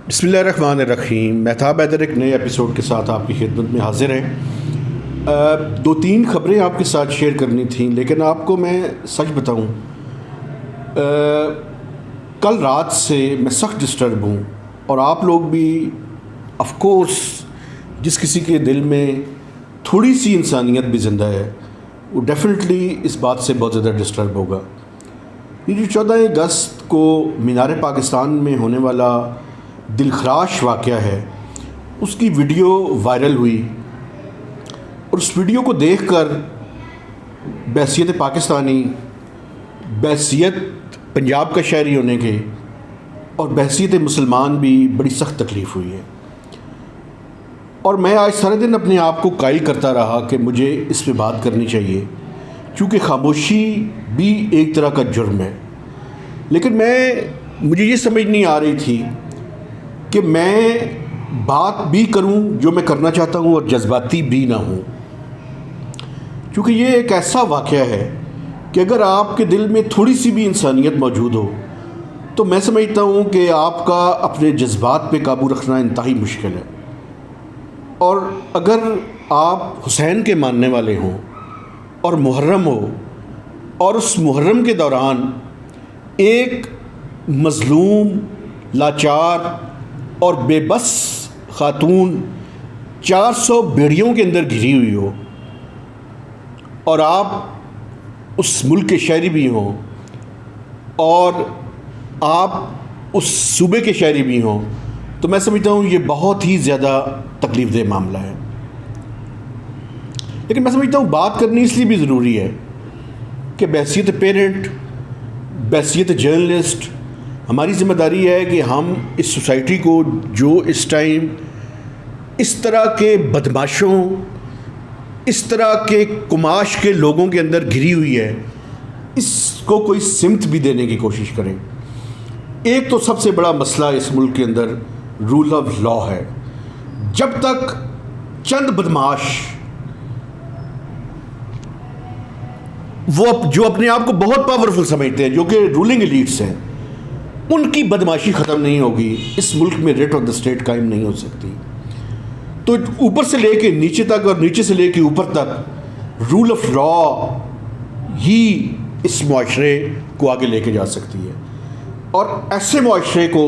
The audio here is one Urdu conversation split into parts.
بسم اللہ الرحمن الرحیم۔ مہتاب حیدر ایک نئے ایپیسوڈ کے ساتھ آپ کی خدمت میں حاضر ہیں۔ دو تین خبریں آپ کے ساتھ شیئر کرنی تھیں، لیکن آپ کو میں سچ بتاؤں، کل رات سے میں سخت ڈسٹرب ہوں، اور آپ لوگ بھی آف کورس جس کسی کے دل میں تھوڑی سی انسانیت بھی زندہ ہے وہ ڈیفینیٹلی اس بات سے بہت زیادہ ڈسٹرب ہوگا۔ یہ جو 14 اگست کو مینار پاکستان میں ہونے والا دلخراش واقعہ ہے، اس کی ویڈیو وائرل ہوئی، اور اس ویڈیو کو دیکھ کر بحیثیت پاکستانی، بحیثیت پنجاب کا شہری ہونے کے، اور بحیثیت مسلمان بھی بڑی سخت تکلیف ہوئی ہے۔ اور میں آج سارے دن اپنے آپ کو قائل کرتا رہا کہ مجھے اس پہ بات کرنی چاہیے، کیونکہ خاموشی بھی ایک طرح کا جرم ہے۔ لیکن مجھے یہ سمجھ نہیں آ رہی تھی کہ میں بات بھی کروں جو میں کرنا چاہتا ہوں، اور جذباتی بھی نہ ہوں، کیونکہ یہ ایک ایسا واقعہ ہے کہ اگر آپ کے دل میں تھوڑی سی بھی انسانیت موجود ہو تو میں سمجھتا ہوں کہ آپ کا اپنے جذبات پہ قابو رکھنا انتہائی مشکل ہے۔ اور اگر آپ حسین کے ماننے والے ہوں اور محرم ہو، اور اس محرم کے دوران ایک مظلوم، لاچار اور بے بس خاتون 400 بیڑیوں کے اندر گھری ہوئی ہو، اور آپ اس ملک کے شہری بھی ہوں، اور آپ اس صوبے کے شہری بھی ہوں، تو میں سمجھتا ہوں یہ بہت ہی زیادہ تکلیف دہ معاملہ ہے۔ لیکن میں سمجھتا ہوں بات کرنی اس لیے بھی ضروری ہے کہ بحیثیت پیرنٹ، بحیثیت جرنلسٹ، ہماری ذمہ داری ہے کہ ہم اس سوسائٹی کو جو اس ٹائم اس طرح کے بدماشوں، اس طرح کے کماش کے لوگوں کے اندر گھری ہوئی ہے، اس کو کوئی سمت بھی دینے کی کوشش کریں۔ ایک تو سب سے بڑا مسئلہ اس ملک کے اندر رول آف لا ہے۔ جب تک چند بدماش وہ جو اپنے آپ کو بہت پاورفل سمجھتے ہیں، جو کہ رولنگ ایلیٹس ہیں، ان کی بدماشی ختم نہیں ہوگی، اس ملک میں ریٹ آف دا اسٹیٹ قائم نہیں ہو سکتی۔ تو اوپر سے لے کے نیچے تک، اور نیچے سے لے کے اوپر تک رول آف لا ہی اس معاشرے کو آگے لے کے جا سکتی ہے۔ اور ایسے معاشرے کو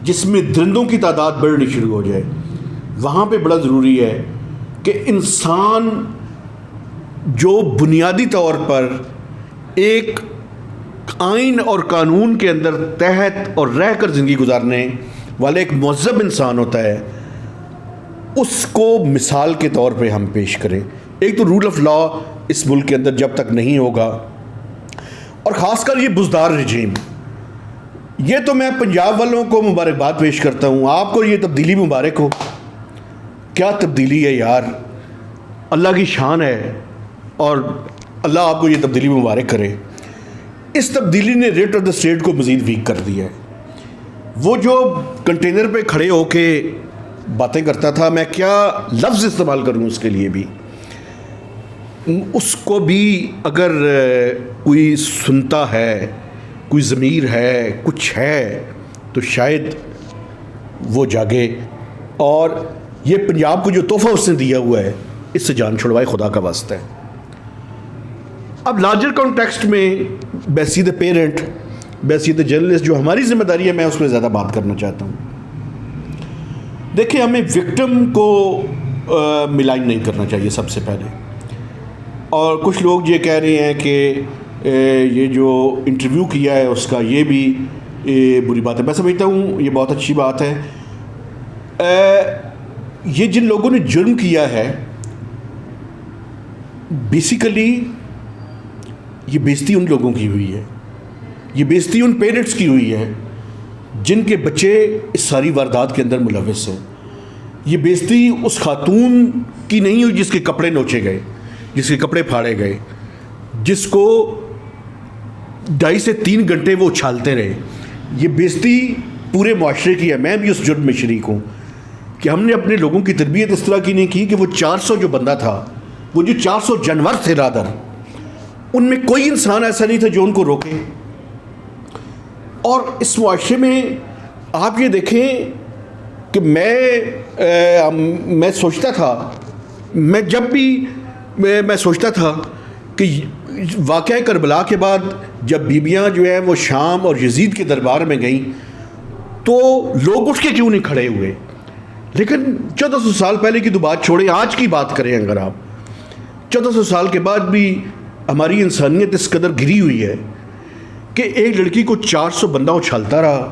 جس میں درندوں کی تعداد بڑھنی شروع ہو جائے، وہاں پہ بڑا ضروری ہے کہ انسان جو بنیادی طور پر ایک آئین اور قانون کے اندر تحت اور رہ کر زندگی گزارنے والا ایک مہذب انسان ہوتا ہے، اس کو مثال کے طور پہ ہم پیش کریں۔ ایک تو رول آف لا اس ملک کے اندر جب تک نہیں ہوگا، اور خاص کر یہ بزدار رجیم، یہ تو میں پنجاب والوں کو مبارکباد پیش کرتا ہوں، آپ کو یہ تبدیلی مبارک ہو۔ کیا تبدیلی ہے یار، اللہ کی شان ہے، اور اللہ آپ کو یہ تبدیلی مبارک کرے۔ اس تبدیلی نے ریٹ آف دا اسٹیٹ کو مزید ویک کر دیا ہے۔ وہ جو کنٹینر پہ کھڑے ہو کے باتیں کرتا تھا، میں کیا لفظ استعمال کروں اس کے لیے بھی، اس کو بھی اگر کوئی سنتا ہے، کوئی ضمیر ہے، کچھ ہے، تو شاید وہ جاگے، اور یہ پنجاب کو جو تحفہ اس نے دیا ہوا ہے اس سے جان چھڑوائے، خدا کا واسطہ ہے۔ اب لارجر کانٹیکسٹ میں بحیثیت پیرنٹ، بحیثیت جرنلسٹ جو ہماری ذمہ داری ہے، میں اس میں زیادہ بات کرنا چاہتا ہوں۔ دیکھیں، ہمیں وکٹم کو ملائن نہیں کرنا چاہیے سب سے پہلے، اور کچھ لوگ یہ کہہ رہے ہیں کہ یہ جو انٹرویو کیا ہے اس کا یہ بھی بری بات ہے۔ میں سمجھتا ہوں یہ بہت اچھی بات ہے۔ یہ جن لوگوں نے جرم کیا ہے، بیسیکلی یہ بےزتی ان لوگوں کی ہوئی ہے، یہ بےزتی ان پیرنٹس کی ہوئی ہے جن کے بچے اس ساری واردات کے اندر ملوث ہیں۔ یہ بےزتی اس خاتون کی نہیں ہوئی جس کے کپڑے نوچے گئے، جس کے کپڑے پھاڑے گئے، جس کو 2.5 سے 3 گھنٹے وہ اچھالتے رہے۔ یہ بےزتی پورے معاشرے کی ہے۔ میں بھی اس جرم میں شریک ہوں کہ ہم نے اپنے لوگوں کی تربیت اس طرح کی نہیں کی کہ وہ 400 جو بندہ تھا، وہ جو 400 جانور تھے رادر، ان میں کوئی انسان ایسا نہیں تھا جو ان کو روکے۔ اور اس معاشرے میں آپ یہ دیکھیں کہ میں سوچتا تھا، میں جب بھی میں سوچتا تھا کہ واقعہ کربلا کے بعد جب بیبیاں جو ہیں وہ شام اور یزید کے دربار میں گئیں تو لوگ اٹھ کے کیوں نہیں کھڑے ہوئے. لیکن 1400 سال پہلے کی تو بات چھوڑیں، آج کی بات کریں اگر آپ، 1400 سال کے بعد بھی ہماری انسانیت اس قدر گری ہوئی ہے کہ ایک لڑکی کو 400 بندہ اچھالتا رہا،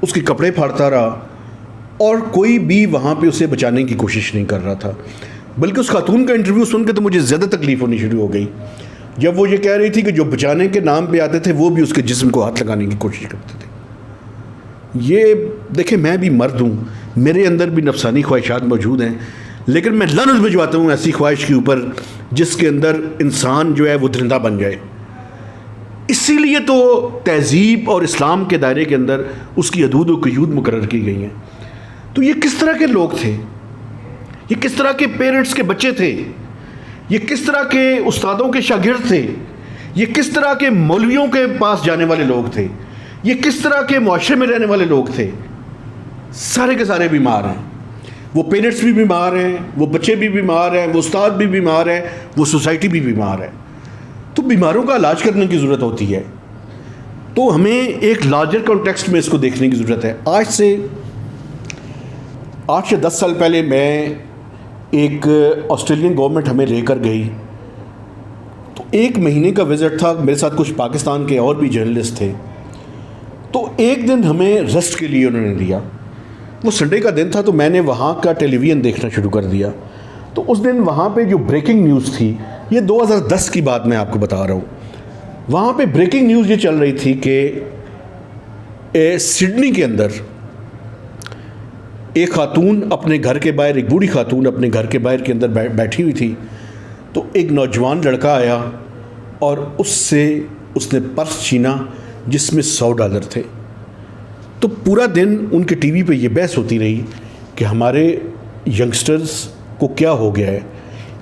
اس کے کپڑے پھاڑتا رہا، اور کوئی بھی وہاں پہ اسے بچانے کی کوشش نہیں کر رہا تھا. بلکہ اس خاتون کا انٹرویو سن کے تو مجھے زیادہ تکلیف ہونی شروع ہو گئی جب وہ یہ کہہ رہی تھی کہ جو بچانے کے نام پہ آتے تھے وہ بھی اس کے جسم کو ہاتھ لگانے کی کوشش کرتے تھے. یہ دیکھیں، میں بھی مرد ہوں، میرے اندر بھی نفسانی خواہشات موجود ہیں، لیکن میں لعنت بھجواتا ہوں ایسی خواہش کے اوپر جس کے اندر انسان جو ہے وہ درندہ بن جائے. اسی لیے تو تہذیب اور اسلام کے دائرے کے اندر اس کی حدود و قیود مقرر کی گئی ہیں. تو یہ کس طرح کے لوگ تھے؟ یہ کس طرح کے پیرنٹس کے بچے تھے؟ یہ کس طرح کے استادوں کے شاگرد تھے؟ یہ کس طرح کے مولویوں کے پاس جانے والے لوگ تھے؟ یہ کس طرح کے معاشرے میں رہنے والے لوگ تھے؟ سارے کے سارے بیمار ہیں. وہ پیرنٹس بھی بیمار ہیں، وہ بچے بھی بیمار ہیں، وہ استاد بھی بیمار ہیں، وہ سوسائٹی بھی بیمار ہے. تو بیماروں کا علاج کرنے کی ضرورت ہوتی ہے. تو ہمیں ایک لارجر کانٹیکسٹ میں اس کو دیکھنے کی ضرورت ہے. آج سے 8 یا 10 سال پہلے میں ایک آسٹریلین گورنمنٹ ہمیں لے کر گئی، تو 1 مہینے کا وزٹ تھا. میرے ساتھ کچھ پاکستان کے اور بھی جرنلسٹ تھے. تو ایک دن ہمیں ریسٹ کے لیے انہوں نے دیا. وہ سنڈے کا دن تھا، تو میں نے وہاں کا ٹیلی ویژن دیکھنا شروع کر دیا. تو اس دن وہاں پہ جو بریکنگ نیوز تھی، یہ 2010 کی بات میں آپ کو بتا رہا ہوں، وہاں پہ بریکنگ نیوز یہ چل رہی تھی کہ سڈنی کے اندر ایک خاتون اپنے گھر کے باہر، ایک بوڑھی خاتون اپنے گھر کے باہر کے اندر بیٹھی ہوئی تھی. تو ایک نوجوان لڑکا آیا اور اس نے پرس چھینا جس میں $100 تھے. تو پورا دن ان کے ٹی وی پہ یہ بحث ہوتی رہی کہ ہمارے ینگسٹرز کو کیا ہو گیا ہے،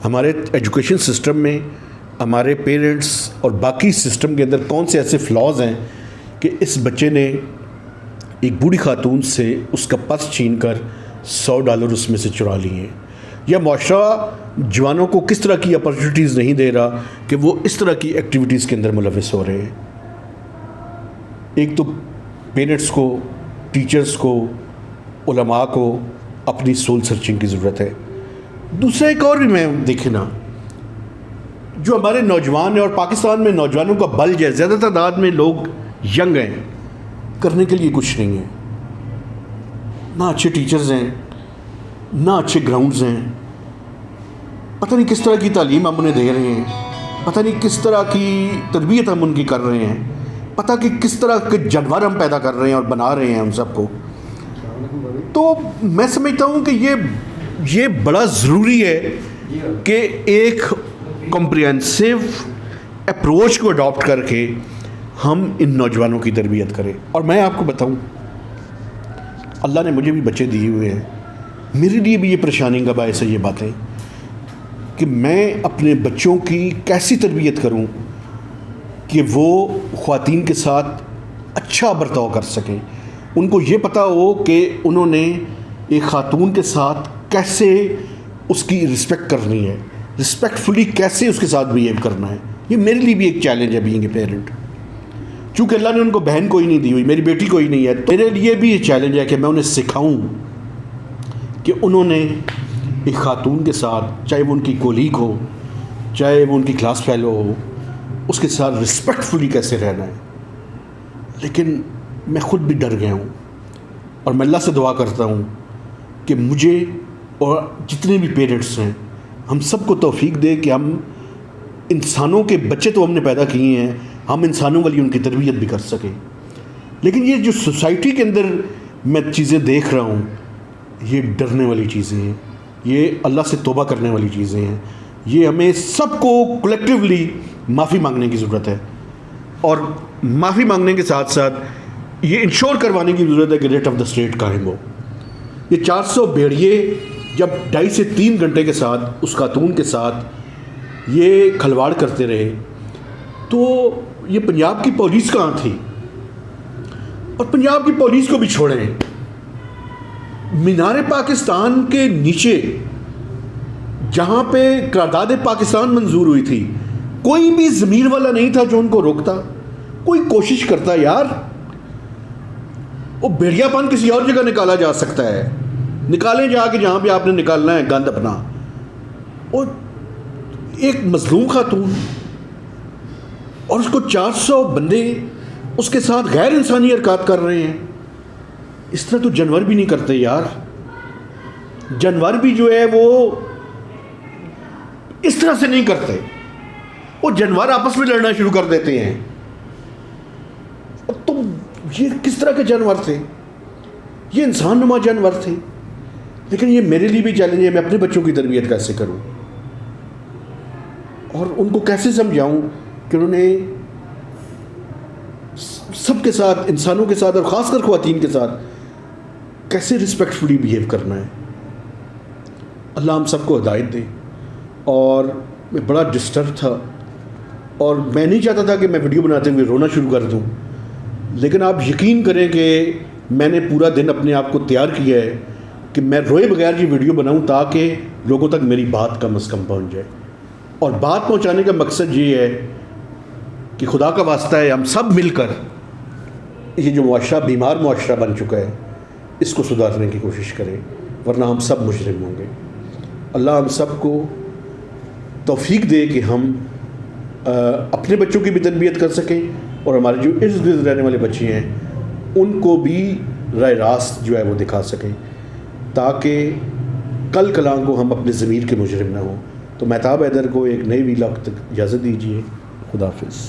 ہمارے ایجوکیشن سسٹم میں، ہمارے پیرنٹس اور باقی سسٹم کے اندر کون سے ایسے فلاز ہیں کہ اس بچے نے ایک بوڑھی خاتون سے اس کا پرس چھین کر $100 اس میں سے چرا لیے ہیں. یا معاشرہ جوانوں کو کس طرح کی اپرچونیٹیز نہیں دے رہا کہ وہ اس طرح کی ایکٹیویٹیز کے اندر ملوث ہو رہے ہیں. ایک تو پیرنٹس کو، ٹیچرز کو، علماء کو اپنی سول سرچنگ کی ضرورت ہے. دوسرا ایک اور بھی میں دیکھیں نا، جو ہمارے نوجوان ہیں، اور پاکستان میں نوجوانوں کا بلج ہے، زیادہ تعداد میں لوگ ینگ ہیں، کرنے کے لیے کچھ نہیں ہے. نہ اچھے ٹیچرز ہیں، نہ اچھے گراؤنڈز ہیں. پتہ نہیں کس طرح کی تعلیم ہم انہیں دے رہے ہیں، پتہ نہیں کس طرح کی تربیت ہم ان کی کر رہے ہیں، پتہ کہ کس طرح کے جانور ہم پیدا کر رہے ہیں اور بنا رہے ہیں ہم سب کو. تو میں سمجھتا ہوں کہ یہ بڑا ضروری ہے کہ ایک کمپریہنسو اپروچ کو اڈاپٹ کر کے ہم ان نوجوانوں کی تربیت کریں. اور میں آپ کو بتاؤں، اللہ نے مجھے بھی بچے دیے ہوئے ہیں، میرے لیے بھی یہ پریشانی کا باعث ہے یہ باتیں کہ میں اپنے بچوں کی کیسی تربیت کروں کہ وہ خواتین کے ساتھ اچھا برتاؤ کر سکیں. ان کو یہ پتہ ہو کہ انہوں نے ایک خاتون کے ساتھ کیسے اس کی رسپیکٹ کرنی ہے، رسپیکٹفلی کیسے اس کے ساتھ بیہیو کرنا ہے. یہ میرے لیے بھی ایک چیلنج ہے بینگ اے پیرنٹ. چونکہ اللہ نے ان کو بہن کوئی نہیں دی ہوئی، میری بیٹی کوئی نہیں ہے، تو میرے لیے بھی یہ چیلنج ہے کہ میں انہیں سکھاؤں کہ انہوں نے ایک خاتون کے ساتھ، چاہے وہ ان کی کولیگ ہو، چاہے وہ ان کی کلاس فیلو ہو، اس کے ساتھ رسپیکٹفلی کیسے رہنا ہے. لیکن میں خود بھی ڈر گیا ہوں، اور میں اللہ سے دعا کرتا ہوں کہ مجھے اور جتنے بھی پیرنٹس ہیں ہم سب کو توفیق دے کہ ہم انسانوں کے بچے تو ہم نے پیدا کیے ہیں، ہم انسانوں والی ان کی تربیت بھی کر سکیں. لیکن یہ جو سوسائٹی کے اندر میں چیزیں دیکھ رہا ہوں، یہ ڈرنے والی چیزیں ہیں، یہ اللہ سے توبہ کرنے والی چیزیں ہیں. یہ ہمیں سب کو کلیکٹیولی معافی مانگنے کی ضرورت ہے، اور معافی مانگنے کے ساتھ ساتھ یہ انشور کروانے کی ضرورت ہے کہ ریٹ آف دا اسٹیٹ قائم ہو. یہ 400 بھیڑیے جب 2.5 سے 3 گھنٹے کے ساتھ اس خاتون کے ساتھ یہ کھلواڑ کرتے رہے، تو یہ پنجاب کی پولیس کہاں تھی؟ اور پنجاب کی پولیس کو بھی چھوڑیں، مینار پاکستان کے نیچے جہاں پہ قرارداد پاکستان منظور ہوئی تھی کوئی بھی ضمیر والا نہیں تھا جو ان کو روکتا. کوئی کوشش کرتا یار وہ بھیڑیا پن کسی اور جگہ نکالا جا سکتا ہے, نکالیں جا کے جہاں بھی آپ نے نکالنا ہے گند اپنا. اور ایک مظلوم خاتون اور اس کو 400 بندے اس کے ساتھ غیر انسانی حرکات کر رہے ہیں. اس طرح تو جانور بھی نہیں کرتے یار. جانور بھی جو ہے وہ اس طرح سے نہیں کرتے. وہ جانور آپس میں لڑنا شروع کر دیتے ہیں. تو یہ کس طرح کے جانور تھے؟ یہ انسان نما جانور تھے. لیکن یہ میرے لیے بھی چیلنج ہے, میں اپنے بچوں کی تربیت کیسے کروں اور ان کو کیسے سمجھاؤں کہ انہوں نے سب کے ساتھ, انسانوں کے ساتھ اور خاص کر خواتین کے ساتھ کیسے رسپیکٹفلی بیہیو کرنا ہے. اللہ ہم سب کو ہدایت دے. اور میں بڑا ڈسٹرب تھا اور میں نہیں چاہتا تھا کہ میں ویڈیو بناتے ہوئے رونا شروع کر دوں, لیکن آپ یقین کریں کہ میں نے پورا دن اپنے آپ کو تیار کیا ہے کہ میں روئے بغیر یہ ویڈیو بناؤں تاکہ لوگوں تک میری بات کم از کم پہنچ جائے. اور بات پہنچانے کا مقصد یہ ہے کہ خدا کا واسطہ ہے ہم سب مل کر یہ جو معاشرہ بیمار معاشرہ بن چکا ہے اس کو سدھارنے کی کوشش کریں, ورنہ ہم سب مجرم ہوں گے. اللہ ہم سب کو توفیق دے کہ ہم اپنے بچوں کی بھی تربیت کر سکیں اور ہمارے جو ارد گرد رہنے والے بچے ہیں ان کو بھی راہ راست جو ہے وہ دکھا سکیں, تاکہ کل کلاں کو ہم اپنے ضمیر کے مجرم نہ ہوں. تو مہتاب حیدر کو ایک نئے ویلاگ تک اجازت دیجیے. خدا حافظ.